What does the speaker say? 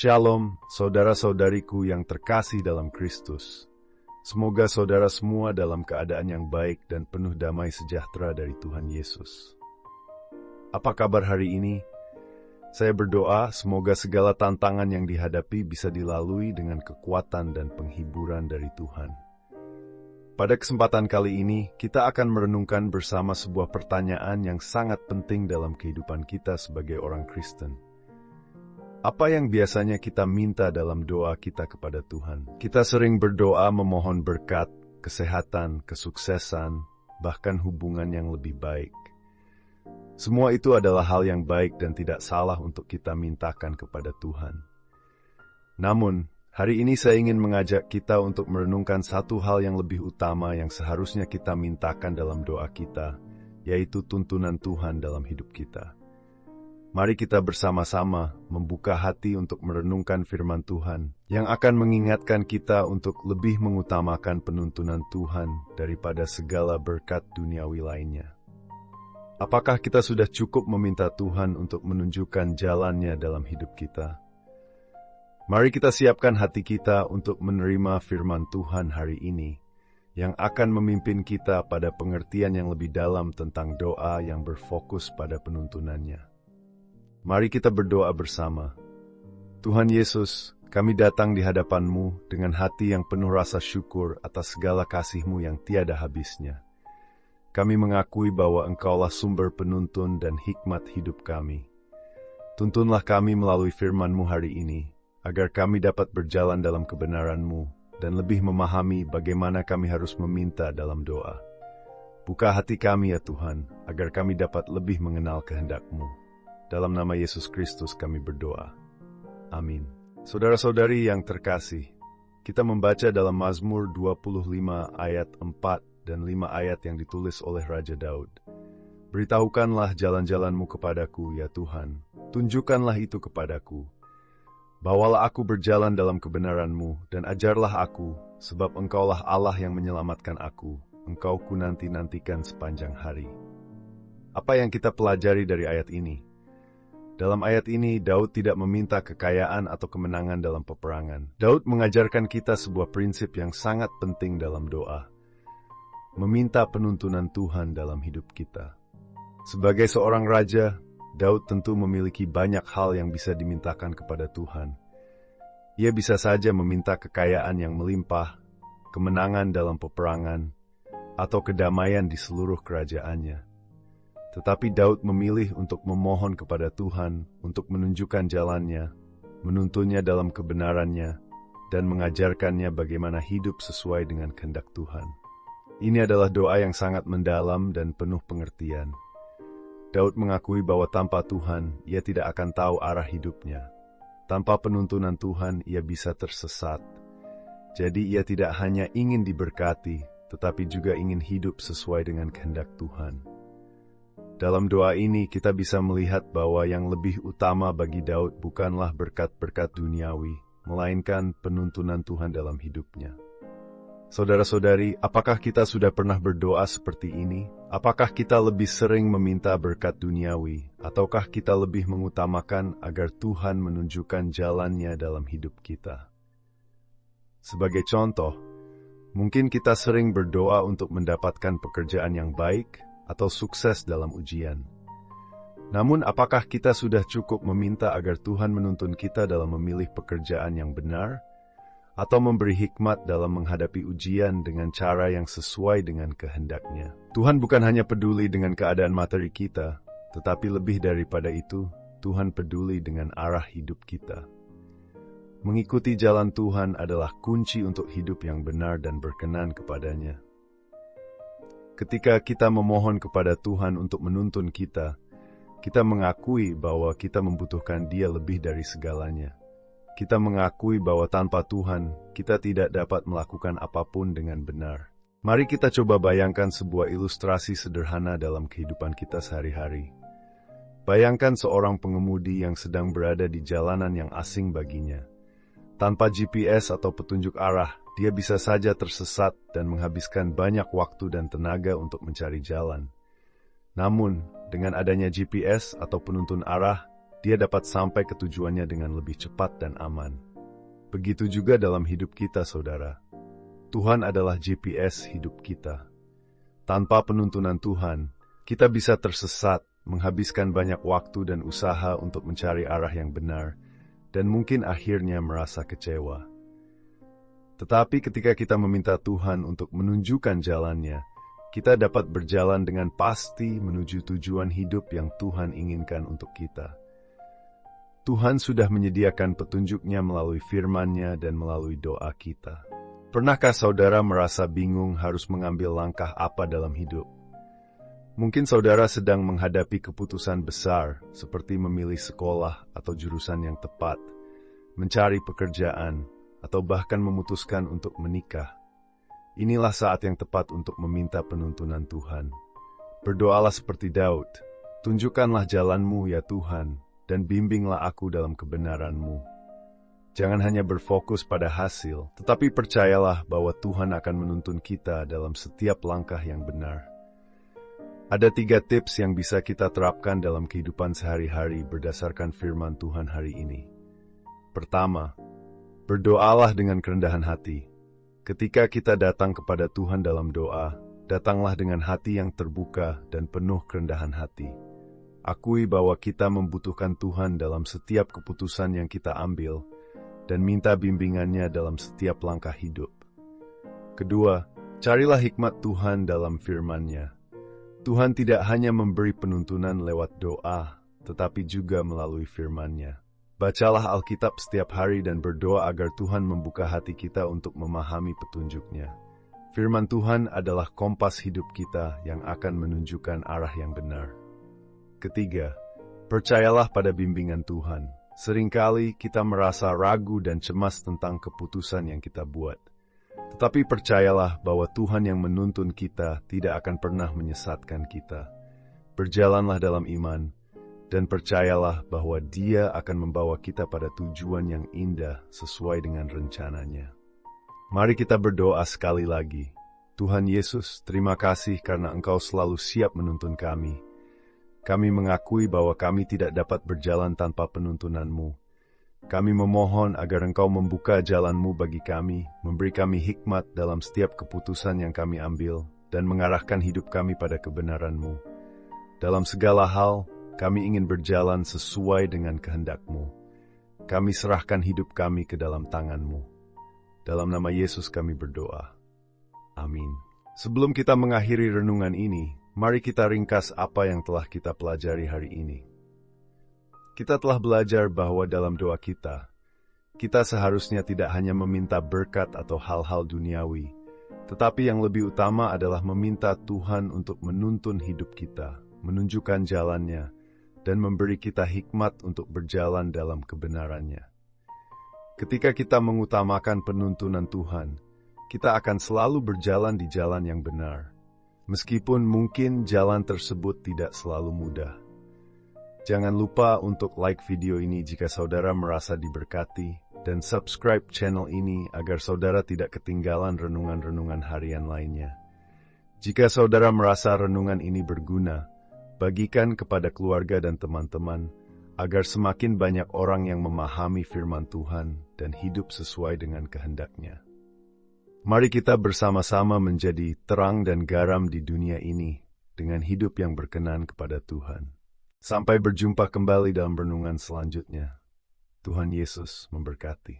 Shalom, saudara-saudariku yang terkasih dalam Kristus. Semoga saudara semua dalam keadaan yang baik dan penuh damai sejahtera dari Tuhan Yesus. Apa kabar hari ini? Saya berdoa semoga segala tantangan yang dihadapi bisa dilalui dengan kekuatan dan penghiburan dari Tuhan. Pada kesempatan kali ini, kita akan merenungkan bersama sebuah pertanyaan yang sangat penting dalam kehidupan kita sebagai orang Kristen. Apa yang biasanya kita minta dalam doa kita kepada Tuhan? Kita sering berdoa memohon berkat, kesehatan, kesuksesan, bahkan hubungan yang lebih baik. Semua itu adalah hal yang baik dan tidak salah untuk kita mintakan kepada Tuhan. Namun, hari ini saya ingin mengajak kita untuk merenungkan satu hal yang lebih utama yang seharusnya kita mintakan dalam doa kita, yaitu tuntunan Tuhan dalam hidup kita. Mari kita bersama-sama membuka hati untuk merenungkan firman Tuhan yang akan mengingatkan kita untuk lebih mengutamakan penuntunan Tuhan daripada segala berkat duniawi lainnya. Apakah kita sudah cukup meminta Tuhan untuk menunjukkan jalannya dalam hidup kita? Mari kita siapkan hati kita untuk menerima firman Tuhan hari ini, yang akan memimpin kita pada pengertian yang lebih dalam tentang doa yang berfokus pada penuntunannya. Mari kita berdoa bersama. Tuhan Yesus, kami datang di hadapan-Mu dengan hati yang penuh rasa syukur atas segala kasih-Mu yang tiada habisnya. Kami mengakui bahwa Engkaulah sumber penuntun dan hikmat hidup kami. Tuntunlah kami melalui firman-Mu hari ini, agar kami dapat berjalan dalam kebenaran-Mu dan lebih memahami bagaimana kami harus meminta dalam doa. Buka hati kami ya Tuhan, agar kami dapat lebih mengenal kehendak-Mu. Dalam nama Yesus Kristus kami berdoa. Amin. Saudara-saudari yang terkasih, kita membaca dalam Mazmur 25 ayat 4 dan 5 ayat yang ditulis oleh Raja Daud. Beritahukanlah jalan-jalan-Mu kepadaku, ya Tuhan. Tunjukkanlah itu kepadaku. Bawalah aku berjalan dalam kebenaran-Mu, dan ajarlah aku, sebab Engkaulah Allah yang menyelamatkan aku. Engkau ku nanti-nantikan sepanjang hari. Apa yang kita pelajari dari ayat ini? Dalam ayat ini, Daud tidak meminta kekayaan atau kemenangan dalam peperangan. Daud mengajarkan kita sebuah prinsip yang sangat penting dalam doa. Meminta penuntunan Tuhan dalam hidup kita. Sebagai seorang raja, Daud tentu memiliki banyak hal yang bisa dimintakan kepada Tuhan. Ia bisa saja meminta kekayaan yang melimpah, kemenangan dalam peperangan, atau kedamaian di seluruh kerajaannya. Tetapi Daud memilih untuk memohon kepada Tuhan untuk menunjukkan jalannya, menuntunnya dalam kebenarannya, dan mengajarkannya bagaimana hidup sesuai dengan kehendak Tuhan. Ini adalah doa yang sangat mendalam dan penuh pengertian. Daud mengakui bahwa tanpa Tuhan, ia tidak akan tahu arah hidupnya. Tanpa penuntunan Tuhan, ia bisa tersesat. Jadi ia tidak hanya ingin diberkati, tetapi juga ingin hidup sesuai dengan kehendak Tuhan. Dalam doa ini, kita bisa melihat bahwa yang lebih utama bagi Daud bukanlah berkat-berkat duniawi, melainkan penuntunan Tuhan dalam hidupnya. Saudara-saudari, apakah kita sudah pernah berdoa seperti ini? Apakah kita lebih sering meminta berkat duniawi, ataukah kita lebih mengutamakan agar Tuhan menunjukkan jalannya dalam hidup kita? Sebagai contoh, mungkin kita sering berdoa untuk mendapatkan pekerjaan yang baik atau sukses dalam ujian. Namun, apakah kita sudah cukup meminta agar Tuhan menuntun kita dalam memilih pekerjaan yang benar, atau memberi hikmat dalam menghadapi ujian dengan cara yang sesuai dengan kehendak-Nya? Tuhan bukan hanya peduli dengan keadaan materi kita, tetapi lebih daripada itu, Tuhan peduli dengan arah hidup kita. Mengikuti jalan Tuhan adalah kunci untuk hidup yang benar dan berkenan kepada-Nya. Ketika kita memohon kepada Tuhan untuk menuntun kita mengakui bahwa kita membutuhkan Dia lebih dari segalanya. Kita mengakui bahwa tanpa Tuhan, kita tidak dapat melakukan apapun dengan benar. Mari kita coba bayangkan sebuah ilustrasi sederhana dalam kehidupan kita sehari-hari. Bayangkan seorang pengemudi yang sedang berada di jalanan yang asing baginya. Tanpa GPS atau petunjuk arah, dia bisa saja tersesat dan menghabiskan banyak waktu dan tenaga untuk mencari jalan. Namun, dengan adanya GPS atau penuntun arah, dia dapat sampai ke tujuannya dengan lebih cepat dan aman. Begitu juga dalam hidup kita, saudara. Tuhan adalah GPS hidup kita. Tanpa penuntunan Tuhan, kita bisa tersesat, menghabiskan banyak waktu dan usaha untuk mencari arah yang benar, dan mungkin akhirnya merasa kecewa. Tetapi ketika kita meminta Tuhan untuk menunjukkan jalannya, kita dapat berjalan dengan pasti menuju tujuan hidup yang Tuhan inginkan untuk kita. Tuhan sudah menyediakan petunjuknya melalui firman-Nya dan melalui doa kita. Pernahkah saudara merasa bingung harus mengambil langkah apa dalam hidup? Mungkin saudara sedang menghadapi keputusan besar, seperti memilih sekolah atau jurusan yang tepat, mencari pekerjaan, atau bahkan memutuskan untuk menikah. Inilah saat yang tepat untuk meminta penuntunan Tuhan. Berdoalah seperti Daud, "Tunjukkanlah jalan-Mu ya Tuhan, dan bimbinglah aku dalam kebenaran-Mu." Jangan hanya berfokus pada hasil, tetapi percayalah bahwa Tuhan akan menuntun kita dalam setiap langkah yang benar. Ada 3 tips yang bisa kita terapkan dalam kehidupan sehari-hari berdasarkan firman Tuhan hari ini. Pertama, berdoalah dengan kerendahan hati. Ketika kita datang kepada Tuhan dalam doa, datanglah dengan hati yang terbuka dan penuh kerendahan hati. Akui bahwa kita membutuhkan Tuhan dalam setiap keputusan yang kita ambil, dan minta bimbingannya dalam setiap langkah hidup. Kedua, carilah hikmat Tuhan dalam firman-Nya. Tuhan tidak hanya memberi penuntunan lewat doa, tetapi juga melalui firman-Nya. Bacalah Alkitab setiap hari dan berdoa agar Tuhan membuka hati kita untuk memahami petunjuk-Nya. Firman Tuhan adalah kompas hidup kita yang akan menunjukkan arah yang benar. Ketiga, percayalah pada bimbingan Tuhan. Seringkali kita merasa ragu dan cemas tentang keputusan yang kita buat. Tetapi percayalah bahwa Tuhan yang menuntun kita tidak akan pernah menyesatkan kita. Berjalanlah dalam iman, dan percayalah bahwa Dia akan membawa kita pada tujuan yang indah sesuai dengan rencananya. Mari kita berdoa sekali lagi. Tuhan Yesus, terima kasih karena Engkau selalu siap menuntun kami. Kami mengakui bahwa kami tidak dapat berjalan tanpa penuntunan-Mu. Kami memohon agar Engkau membuka jalan-Mu bagi kami, memberi kami hikmat dalam setiap keputusan yang kami ambil, dan mengarahkan hidup kami pada kebenaran-Mu. Dalam segala hal, kami ingin berjalan sesuai dengan kehendak-Mu. Kami serahkan hidup kami ke dalam tangan-Mu. Dalam nama Yesus kami berdoa. Amin. Sebelum kita mengakhiri renungan ini, mari kita ringkas apa yang telah kita pelajari hari ini. Kita telah belajar bahwa dalam doa kita seharusnya tidak hanya meminta berkat atau hal-hal duniawi, tetapi yang lebih utama adalah meminta Tuhan untuk menuntun hidup kita, menunjukkan jalannya, dan memberi kita hikmat untuk berjalan dalam kebenarannya. Ketika kita mengutamakan penuntunan Tuhan, kita akan selalu berjalan di jalan yang benar, meskipun mungkin jalan tersebut tidak selalu mudah. Jangan lupa untuk like video ini jika saudara merasa diberkati, dan subscribe channel ini agar saudara tidak ketinggalan renungan-renungan harian lainnya. Jika saudara merasa renungan ini berguna, bagikan kepada keluarga dan teman-teman, agar semakin banyak orang yang memahami firman Tuhan dan hidup sesuai dengan kehendak-Nya. Mari kita bersama-sama menjadi terang dan garam di dunia ini, dengan hidup yang berkenan kepada Tuhan. Sampai berjumpa kembali dalam renungan selanjutnya. Tuhan Yesus memberkati.